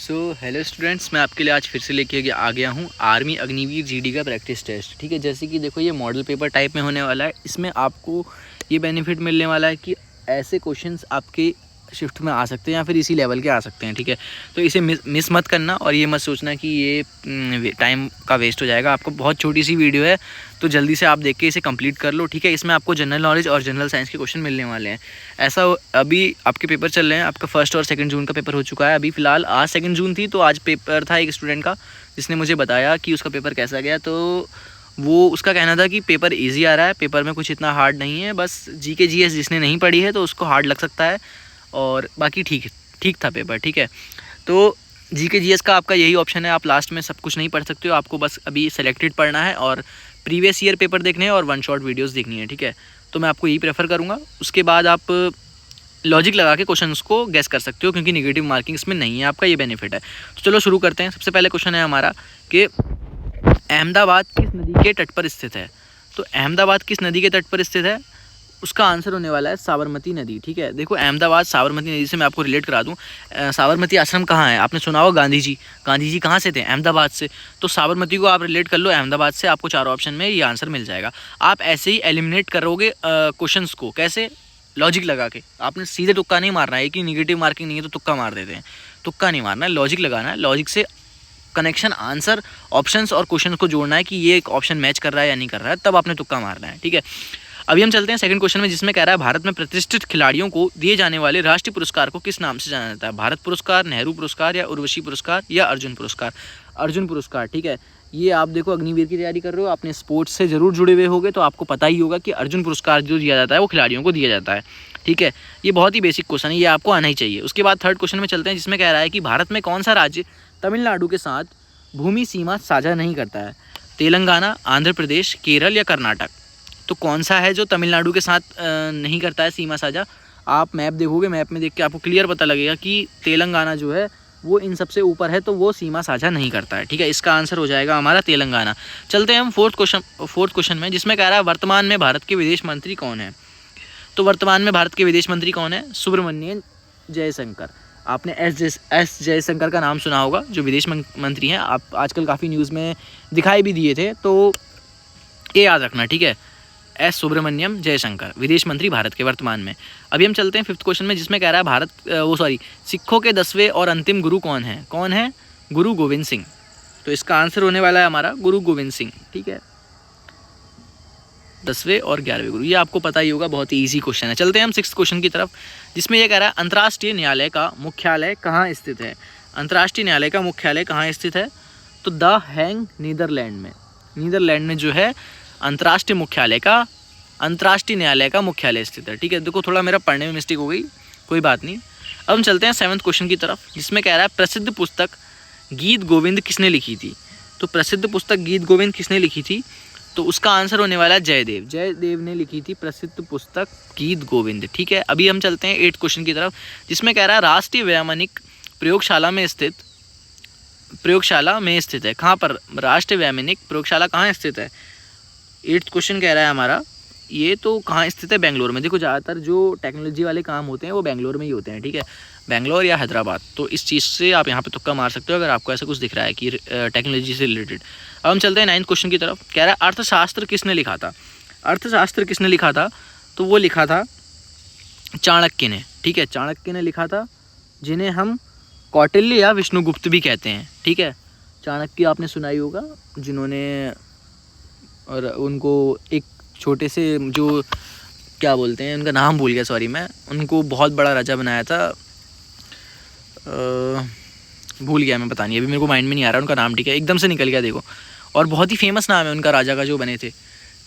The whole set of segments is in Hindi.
हेलो स्टूडेंट्स, मैं आपके लिए आज फिर से लेके आ गया हूँ आर्मी अग्निवीर जीडी का प्रैक्टिस टेस्ट। ठीक है, जैसे कि देखो ये मॉडल पेपर टाइप में होने वाला है। इसमें आपको ये बेनिफिट मिलने वाला है कि ऐसे क्वेश्चंस आपके शिफ्ट में आ सकते हैं या फिर इसी लेवल के आ सकते हैं। ठीक है, तो इसे मिस मत करना और ये मत सोचना कि ये टाइम का वेस्ट हो जाएगा। आपको बहुत छोटी सी वीडियो है तो जल्दी से आप देख के इसे कंप्लीट कर लो। ठीक है, इसमें आपको जनरल नॉलेज और जनरल साइंस के क्वेश्चन मिलने वाले हैं। ऐसा अभी आपके पेपर चल रहे हैं, आपका 1 और 2 जून का पेपर हो चुका है। अभी फ़िलहाल आज 2 जून थी, तो आज पेपर था एक स्टूडेंट का जिसने मुझे बताया कि उसका पेपर कैसा गया। तो वो उसका कहना था कि पेपर ईजी आ रहा है, पेपर में कुछ इतना हार्ड नहीं है, बस जीके जीएस जिसने नहीं पढ़ी है तो उसको हार्ड लग सकता है और बाकी ठीक था पेपर। ठीक है, तो जीके जीएस का आपका यही ऑप्शन है, आप लास्ट में सब कुछ नहीं पढ़ सकते हो, आपको बस अभी सेलेक्टेड पढ़ना है और प्रीवियस ईयर पेपर देखने हैं और 1 शॉट वीडियोस देखनी है। ठीक है, तो मैं आपको यही प्रेफर करूँगा। उसके बाद आप लॉजिक लगा के क्वेश्चंस को गैस कर सकते हो क्योंकि नेगेटिव मार्किंग इसमें नहीं है, आपका ये बेनिफिट है। तो चलो शुरू करते हैं। सबसे पहले क्वेश्चन है हमारा कि अहमदाबाद किस नदी के तट पर स्थित है। तो अहमदाबाद किस नदी के तट पर स्थित है, उसका आंसर होने वाला है साबरमती नदी। ठीक है, देखो अहमदाबाद साबरमती नदी से मैं आपको रिलेट करा दूं। साबरमती आश्रम कहाँ है, आपने सुना होगा गांधी जी कहाँ से थे, अहमदाबाद से। तो साबरमती को आप रिलेट कर लो अहमदाबाद से, आपको 4 ऑप्शन में ये आंसर मिल जाएगा। आप ऐसे ही एलिमिनेट करोगे क्वेश्चंस को, कैसे, लॉजिक लगा के। आपने सीधे तुक्का नहीं मारना है कि निगेटिव मार्किंग नहीं है तो तुक्का मार देते हैं, तुक्का नहीं मारना है, लॉजिक लगाना है। लॉजिक से कनेक्शन, आंसर, ऑप्शंस और क्वेश्चन को जोड़ना है कि ये एक ऑप्शन मैच कर रहा है या नहीं कर रहा है, तब आपने तुक्का मारना है। ठीक है, अभी हम चलते हैं सेकंड क्वेश्चन में, जिसमें कह रहा है भारत में प्रतिष्ठित खिलाड़ियों को दिए जाने वाले राष्ट्रीय पुरस्कार को किस नाम से जाना जाता है। भारत पुरस्कार, नेहरू पुरस्कार या उर्वशी पुरस्कार या अर्जुन पुरस्कार। अर्जुन पुरस्कार। ठीक है, ये आप देखो अग्निवीर की तैयारी कर रहे हो, आपने स्पोर्ट्स से जरूर जुड़े हुए होगे तो आपको पता ही होगा कि अर्जुन पुरस्कार जो दिया जाता है वो खिलाड़ियों को दिया जाता है। ठीक है, ये बहुत ही बेसिक क्वेश्चन है, ये आपको आना ही चाहिए। उसके बाद थर्ड क्वेश्चन में चलते हैं, जिसमें कह रहा है कि भारत में कौन सा राज्य तमिलनाडु के साथ भूमि सीमा साझा नहीं करता है। तेलंगाना, आंध्र प्रदेश, केरल या कर्नाटक। तो कौन सा है जो तमिलनाडु के साथ नहीं करता है सीमा साझा। आप मैप देखोगे, मैप में देख के आपको क्लियर पता लगेगा कि तेलंगाना जो है वो इन सबसे ऊपर है, तो वो सीमा साझा नहीं करता है। ठीक है, इसका आंसर हो जाएगा हमारा तेलंगाना। चलते हैं हम फोर्थ क्वेश्चन में, जिसमें कह रहा है वर्तमान में भारत के विदेश मंत्री कौन है। तो वर्तमान में भारत के विदेश मंत्री कौन है, सुब्रमण्यम जयशंकर। आपने एस जयशंकर का नाम सुना होगा, जो विदेश मंत्री हैं, आप आजकल काफ़ी न्यूज़ में दिखाई भी दिए थे, तो ये याद रखना। ठीक है, एस सुब्रमण्यम जयशंकर, विदेश मंत्री भारत के वर्तमान में। अभी हम चलते हैं फिफ्थ क्वेश्चन में, जिसमें कह रहा है सिखों के 10वें और अंतिम गुरु कौन है गुरु गोविंद सिंह। तो इसका आंसर होने वाला है हमारा गुरु गोविंद सिंह। ठीक है, 10वें और 11वें गुरु, ये आपको पता ही होगा, बहुत ही ईजी क्वेश्चन है। चलते हैं हम सिक्स्थ क्वेश्चन की तरफ, जिसमें यह कह रहा है अंतर्राष्ट्रीय न्यायालय का मुख्यालय कहाँ स्थित है। अंतर्राष्ट्रीय न्यायालय का मुख्यालय कहाँ स्थित है, तो द हैग, नीदरलैंड में जो है अंतर्राष्ट्रीय न्यायालय का मुख्यालय स्थित है। ठीक है, देखो थोड़ा मेरा पढ़ने में मिस्टेक हो गई, कोई बात नहीं। अब हम चलते हैं 7वें क्वेश्चन की तरफ, जिसमें कह रहा है प्रसिद्ध पुस्तक गीत गोविंद किसने लिखी थी। तो प्रसिद्ध पुस्तक गीत गोविंद किसने लिखी थी, तो उसका आंसर होने वाला है जयदेव ने लिखी थी प्रसिद्ध पुस्तक गीत गोविंद। ठीक है, अभी हम चलते हैं 8th क्वेश्चन की तरफ, जिसमें कह रहा है राष्ट्रीय वैमानिक प्रयोगशाला में स्थित है। कहाँ पर राष्ट्रीय वैमानिक प्रयोगशाला कहाँ स्थित है। 8th क्वेश्चन कह रहा है हमारा, ये तो कहाँ स्थित है, बेंगलोर में। देखो ज़्यादातर जो टेक्नोलॉजी वाले काम होते हैं वो बेंगलोर में ही होते हैं। ठीक है, बेंगलोर या हैदराबाद, तो इस चीज़ से आप यहाँ पे तुक्का मार सकते हो अगर आपको ऐसा कुछ दिख रहा है कि टेक्नोलॉजी से रिलेटेड। अब हम चलते हैं 9th क्वेश्चन की तरफ, कह रहा है अर्थशास्त्र किसने लिखा था। तो वो लिखा था चाणक्य ने। ठीक है, चाणक्य ने लिखा था, जिन्हें हम कौटिल्य या विष्णुगुप्त भी कहते हैं। ठीक है, चाणक्य आपने सुना ही होगा, जिन्होंने और उनको एक छोटे से जो क्या बोलते हैं, उनका नाम भूल गया, सॉरी, मैं उनको बहुत बड़ा राजा बनाया था, भूल गया मैं, पता नहीं, अभी मेरे को माइंड में नहीं आ रहा उनका नाम। ठीक है, एकदम से निकल गया देखो, और बहुत ही फेमस नाम है उनका राजा का जो बने थे।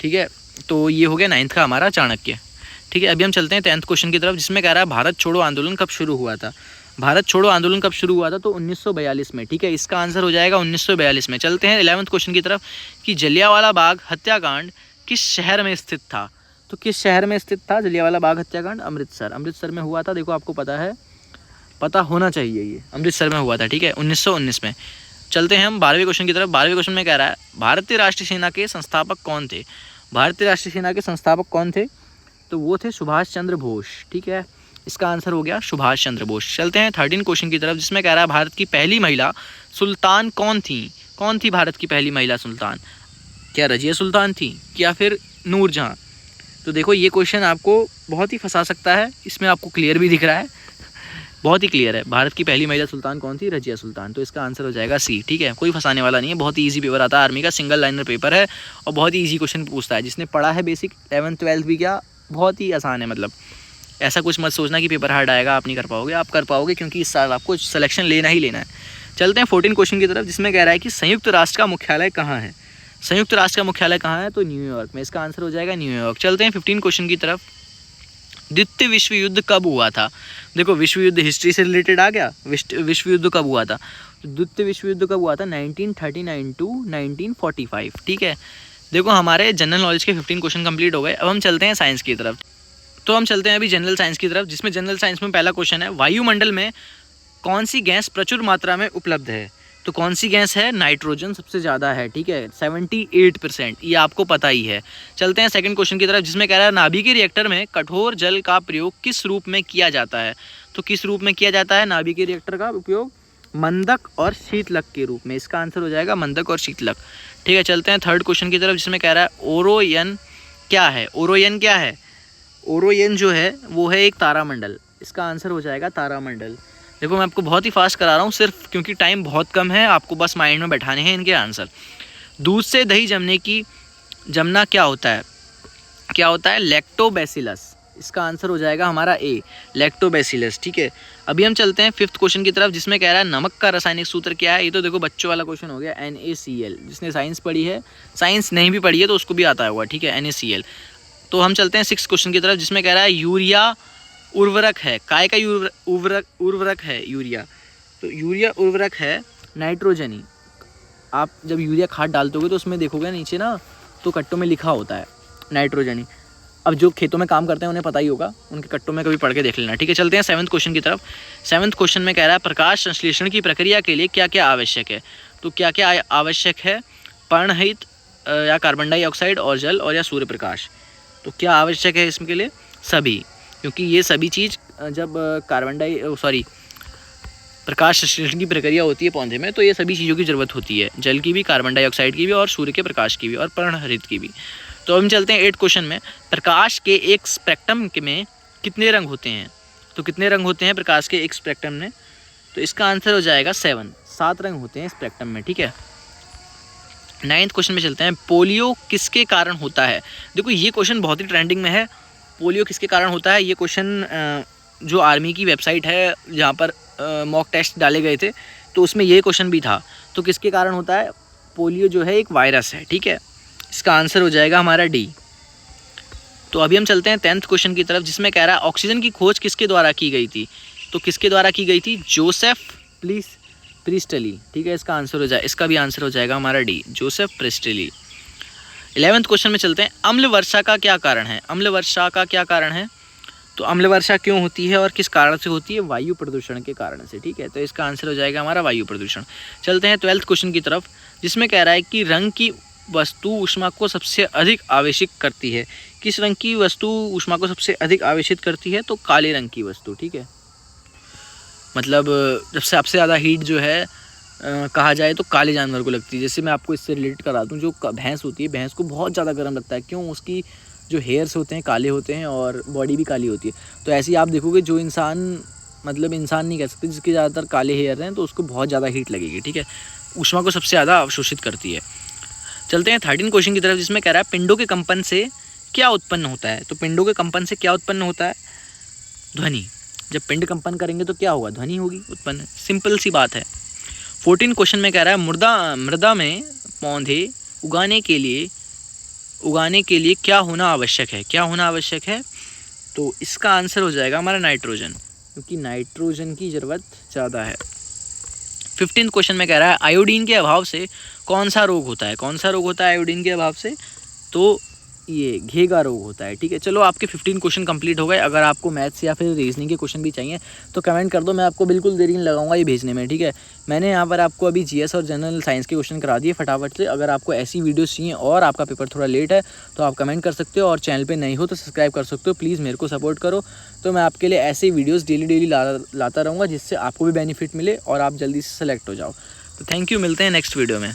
ठीक है, तो ये हो गया 9th का हमारा चाणक्य। ठीक है, अभी हम चलते हैं 10th क्वेश्चन की तरफ, जिसमें कह रहा है भारत छोड़ो आंदोलन कब शुरू हुआ था। भारत छोड़ो आंदोलन कब शुरू हुआ था, तो 1942 में। ठीक है, इसका आंसर हो जाएगा 1942 में। चलते हैं 11th क्वेश्चन की तरफ, कि जलियांवाला बाग हत्याकांड किस शहर में स्थित था। तो किस शहर में स्थित था जलियांवाला बाग हत्याकांड, अमृतसर में हुआ था। देखो आपको पता है, पता होना चाहिए, ये अमृतसर में हुआ था। ठीक है, 1919 में। चलते हैं हम 12वें क्वेश्चन की तरफ। 12वें क्वेश्चन में कह रहा है भारतीय राष्ट्रीय सेना के संस्थापक कौन थे। तो वो थे सुभाष चंद्र बोस। ठीक है, इसका आंसर हो गया सुभाष चंद्र बोस। चलते हैं 13 क्वेश्चन की तरफ, जिसमें कह रहा है भारत की पहली महिला सुल्तान कौन थी? कौन थी भारत की पहली महिला सुल्तान? क्या रजिया सुल्तान थी या फिर नूरजहां? तो देखो ये क्वेश्चन आपको बहुत ही फंसा सकता है, इसमें आपको क्लियर भी दिख रहा है, बहुत ही क्लियर है। भारत की पहली महिला सुल्तान कौन थी? रजिया सुल्तान। तो इसका आंसर हो जाएगा सी, ठीक है, कोई फंसाने वाला नहीं है, बहुत ही ईजी पेपर आता है आर्मी का, सिंगल लाइनर पेपर है और बहुत ही ईजी क्वेश्चन पूछता है। जिसने पढ़ा है बेसिक 11th 12th भी क्या, बहुत ही आसान है। मतलब ऐसा कुछ मत सोचना कि पेपर हार्ड आएगा, आप नहीं कर पाओगे, आप कर पाओगे, क्योंकि इस साल आपको सिलेक्शन लेना ही लेना है। चलते हैं 14 क्वेश्चन की तरफ, जिसमें कह रहा है कि संयुक्त राष्ट्र का मुख्यालय कहाँ है? संयुक्त राष्ट्र का मुख्यालय कहाँ है? तो न्यूयॉर्क में, इसका आंसर हो जाएगा न्यूयॉर्क। चलते हैं 15 क्वेश्चन की तरफ, द्वितीय विश्व युद्ध कब हुआ था? देखो विश्व युद्ध हिस्ट्री से रिलेटेड आ गया, विश्व युद्ध कब हुआ था? तो द्वितीय विश्व युद्ध कब हुआ था? 1939 टू 1945, ठीक है। देखो हमारे जनरल नॉलेज के 15 क्वेश्चन कंप्लीट हो गए। अब हम चलते हैं साइंस की तरफ। तो हम चलते हैं अभी जनरल साइंस की तरफ, जिसमें जनरल साइंस में पहला क्वेश्चन है, वायुमंडल में कौन सी गैस प्रचुर मात्रा में उपलब्ध है? तो कौन सी गैस है? नाइट्रोजन सबसे ज़्यादा है, ठीक है, 78%, ये आपको पता ही है। चलते हैं सेकंड क्वेश्चन की तरफ, जिसमें कह रहा है नाभिकीय रिएक्टर में कठोर जल का प्रयोग किस रूप में किया जाता है? तो किस रूप में किया जाता है नाभिकीय रिएक्टर का उपयोग? मंदक और शीतलक के रूप में, इसका आंसर हो जाएगा मंदक और शीतलक, ठीक है। चलते हैं थर्ड क्वेश्चन की तरफ, जिसमें कह रहा है ओरोयन क्या है? ओरोयन क्या है? ओरोयन जो है वो है एक तारामंडल, इसका आंसर हो जाएगा तारामंडल। देखो मैं आपको बहुत ही फास्ट करा रहा हूँ सिर्फ क्योंकि टाइम बहुत कम है, आपको बस माइंड में बैठाने हैं इनके आंसर। दूध से दही जमना क्या होता है? क्या होता है? लैक्टोबैसिलस, इसका आंसर हो जाएगा हमारा ए, लैक्टोबैसिलस, ठीक है। अभी हम चलते हैं फिफ्थ क्वेश्चन की तरफ, जिसमें कह रहा है नमक का रासायनिक सूत्र क्या है? ये तो देखो बच्चों वाला क्वेश्चन हो गया, NaCl। जिसने साइंस पढ़ी है, साइंस नहीं भी पढ़ी है तो उसको भी आता होगा, ठीक है, NaCl। तो हम चलते हैं सिक्स क्वेश्चन की तरफ, जिसमें कह रहा है यूरिया उर्वरक है, काय का उर्वरक है यूरिया? तो यूरिया उर्वरक है नाइट्रोजनी। आप जब यूरिया खाद डालते होगे तो उसमें देखोगे नीचे ना, तो कट्टों में लिखा होता है नाइट्रोजनी। अब जो खेतों में काम करते हैं उन्हें पता ही होगा, उनके कट्टों में कभी पढ़ के देख लेना, ठीक है। चलते हैं सेवन्थ क्वेश्चन की तरफ। सेवन्थ क्वेश्चन में कह रहा है प्रकाश संश्लेषण की प्रक्रिया के लिए क्या क्या आवश्यक है? तो क्या क्या आवश्यक है? पर्णरहित या कार्बन डाइऑक्साइड और जल और या सूर्य प्रकाश। तो क्या आवश्यक है इसके लिए? सभी, क्योंकि ये सभी चीज़ जब प्रकाश संश्लेषण की प्रक्रिया होती है पौधे में, तो ये सभी चीज़ों की ज़रूरत होती है, जल की भी, कार्बन डाइऑक्साइड की भी और सूर्य के प्रकाश की भी और पर्णहरित की भी। तो हम चलते हैं 8 क्वेश्चन में, प्रकाश के एक स्पेक्ट्रम में कितने रंग होते हैं? तो कितने रंग होते हैं प्रकाश के एक स्पेक्ट्रम में? तो इसका आंसर हो जाएगा 7 रंग होते हैं स्पेक्ट्रम में, ठीक है। 9th क्वेश्चन में चलते हैं, पोलियो किसके कारण होता है? देखो ये क्वेश्चन बहुत ही ट्रेंडिंग में है, पोलियो किसके कारण होता है? ये क्वेश्चन जो आर्मी की वेबसाइट है जहाँ पर मॉक टेस्ट डाले गए थे, तो उसमें ये क्वेश्चन भी था। तो किसके कारण होता है? पोलियो जो है एक वायरस है, ठीक है, इसका आंसर हो जाएगा हमारा डी। तो अभी हम चलते हैं 10th क्वेश्चन की तरफ, जिसमें कह रहा है ऑक्सीजन की खोज किसके द्वारा की गई थी? तो किसके द्वारा की गई थी? जोसेफ प्रिस्टली, ठीक है, इसका भी आंसर हो जाएगा हमारा D, Joseph priestly. 11th question में चलते हैं, अम्ल वर्षा का क्या कारण है? अम्ल वर्षा का क्या कारण है? तो अम्ल वर्षा क्यों होती है और किस कारण से होती है? वायु प्रदूषण के कारण से, ठीक है, तो इसका आंसर हो जाएगा हमारा वायु प्रदूषण। चलते हैं 12th क्वेश्चन की तरफ, जिसमें कह रहा है कि रंग की वस्तु ऊष्मा को सबसे अधिक आवेशित करती है। किस रंग की वस्तु ऊष्मा को सबसे अधिक आवेशित करती है? तो काले रंग की वस्तु, ठीक है। मतलब जब सबसे ज़्यादा हीट जो है कहा जाए तो काले जानवर को लगती है। जैसे मैं आपको इससे रिलेट करा दूँ, जो भैंस होती है, भैंस को बहुत ज़्यादा गर्म लगता है, क्यों? उसकी जो हेयर्स होते हैं काले होते हैं और बॉडी भी काली होती है। तो ऐसे ही आप देखोगे जो इंसान, मतलब इंसान नहीं कह सकते, जिसके ज़्यादातर काले हेयर हैं, तो उसको बहुत ज़्यादा हीट लगेगी, ठीक है, ऊष्मा को सबसे ज़्यादा अवशोषित करती है। चलते हैं 13 क्वेश्चन की तरफ, जिसमें कह रहा है पिंडों के कंपन से क्या उत्पन्न होता है? तो पिंडों के कंपन से क्या उत्पन्न होता है? ध्वनि। जब पिंड कंपन करेंगे तो क्या होगा? ध्वनि होगी उत्पन्न, सिंपल सी बात है। 14 क्वेश्चन में कह रहा है मृदा में पौधे उगाने के लिए क्या होना आवश्यक है? क्या होना आवश्यक है? तो इसका आंसर हो जाएगा हमारा नाइट्रोजन, क्योंकि नाइट्रोजन की ज़रूरत ज़्यादा है। 15 क्वेश्चन में कह रहा है आयोडीन के अभाव से कौन सा रोग होता है? कौन सा रोग होता है आयोडीन के अभाव से? तो ये घेगा रोग होता है। ठीक है, चलो आपके 15 क्वेश्चन कंप्लीट हो गए। अगर आपको मैथ्स या फिर रीजनिंग के क्वेश्चन भी चाहिए तो कमेंट कर दो, मैं आपको बिल्कुल देरी नहीं लगाऊंगा ये भेजने में। ठीक है, मैंने यहाँ पर आपको अभी जीएस और जनरल साइंस के क्वेश्चन करा दिए फटाफट से। अगर आपको ऐसी वीडियोस चाहिए और आपका पेपर थोड़ा लेट है तो आप कमेंट कर सकते हो, और चैनल पे नहीं हो तो सब्सक्राइब कर सकते हो। प्लीज़ मेरे को सपोर्ट करो, तो मैं आपके लिए ऐसे वीडियोज़ डेली लाता रहूँगा जिससे आपको भी बेनिफिट मिले और आप जल्दी से सेलेक्ट हो जाओ। तो थैंक यू, मिलते हैं नेक्स्ट वीडियो में।